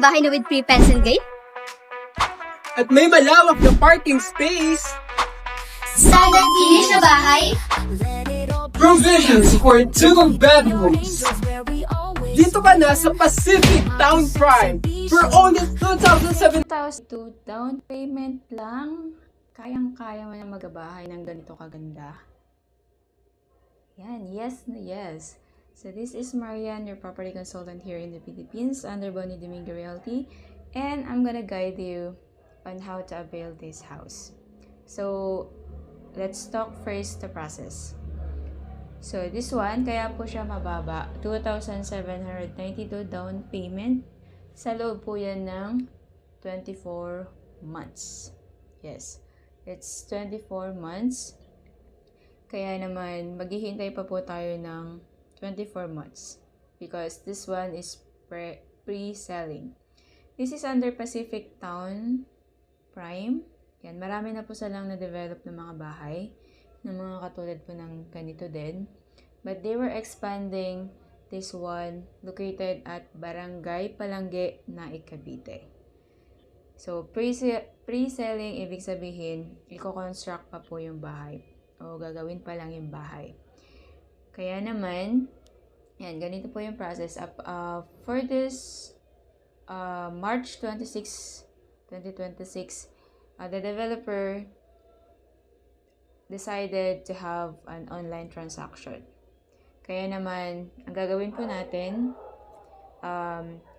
bahay na with free fence and gate? At may malawak na parking space. Standard finish na bahay? Provisions for 2 bedrooms. Dito ka na sa Pacific Town Prime for only 2,700. 2,002 down payment lang. Kayang-kaya mo na magabahay ng ganito kaganda. Yan, yes na yes. So this is Marian, your property consultant here in the Philippines under Bonnie Domingo Realty, and I'm gonna guide you on how to avail this house. So let's talk first the process. So this one, kaya po siya mababa, 2,792 down payment. Sa loob po yan ng 24 months. Yes, it's 24 months. Kaya naman, maghihintay pa po tayo ng 24 months because this one is pre-selling. This is under Pacific Town Prime. Yan, marami na po silang na-develop ng mga bahay ng mga katulad po ng ganito din. But they were expanding this one located at Barangay Palangge, Naik, Cavite. So, pre-selling, ibig sabihin, i-construct pa po yung bahay. O gagawin pa lang yung bahay. Kaya naman, yan, ganito po yung process. For this March 26, 2026, the developer decided to have an online transaction. Kaya naman, ang gagawin po natin,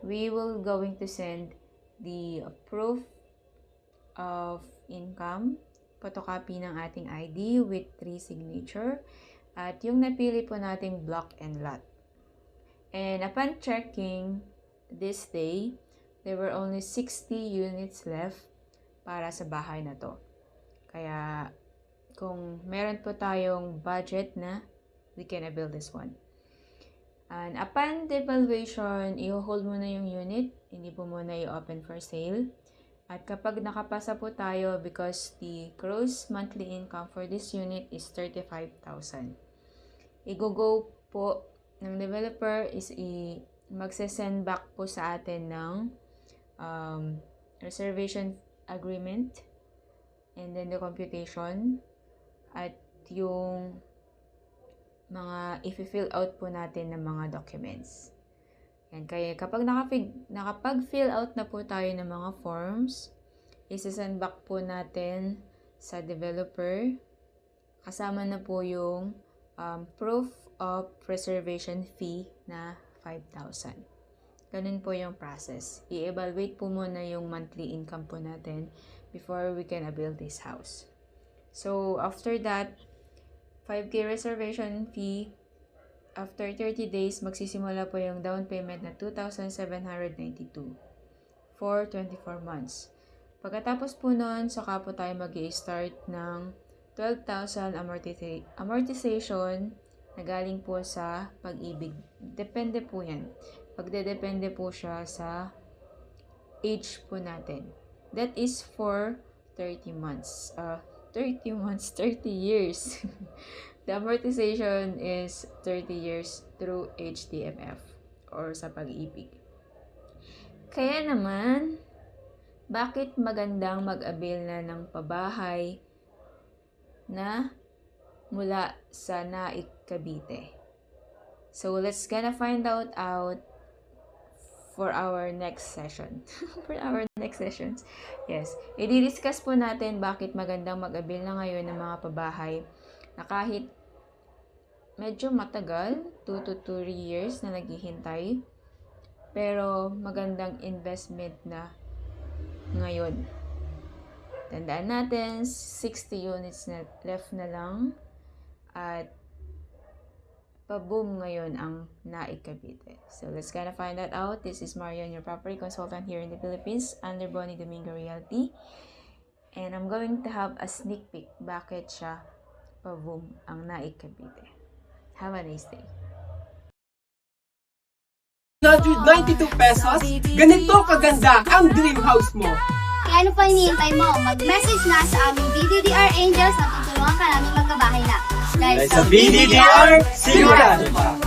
we will going to send the proof of income, photocopy ng ating ID with 3 signature, at yung napili po nating block and lot. And upon checking this day, there were only 60 units left para sa bahay na to. Kaya, kung meron po tayong budget na, we can avail this one. And upon the evaluation, i-hold muna yung unit, hindi po muna i-open for sale. At kapag nakapasa po tayo, because the gross monthly income for this unit is 35,000. I-go po ng developer is magse-send back po sa atin ng reservation agreement, and then the computation, at yung mga i-fill out po natin ng mga documents. Yan, kaya kapag nakapag-fill out na po tayo ng mga forms, isi-send back po natin sa developer. Kasama na po yung proof of reservation fee na 5,000. Ganun po yung process. I-evaluate po muna yung monthly income po natin before we can avail this house. So, after that, 5K reservation fee. After 30 days, magsisimula po yung down payment na 2,792 for 24 months. Pagkatapos po nun, saka po tayo mag-i-start ng 12,000 amortization na galing po sa Pag-ibig. Depende po yan. Pagdedepende po siya sa age po natin. That is for 30 months. 30 years. The amortization is 30 years through HDMF or sa Pag-ibig. Kaya naman, bakit magandang mag-avail na ng pabahay na mula sa Naik, Cavite? So, let's gonna find out for our next session. For our next sessions. Yes. I-discuss po natin bakit magandang mag-avail na ngayon ng mga pabahay na kahit medyo matagal, 2 to 3 years na naghihintay, pero magandang investment na ngayon. Tandaan natin, 60 units na left na lang at pa-boom ngayon ang Naik, Cavite. So, let's gonna find that out. This is Marian, your property consultant here in the Philippines under Bonnie Domingo Realty. And I'm going to have a sneak peek bakit siya pa-boom ang Naik, Cavite. Have a nice day. 192 pesos, ganito kaganda ang dream house mo. Kaya ano pa hinihintay mo? Mag-message na sa aming BDDR Angels na tutulungan ka namin magkabahay na. Dahil sa BDDR, sigurado pa.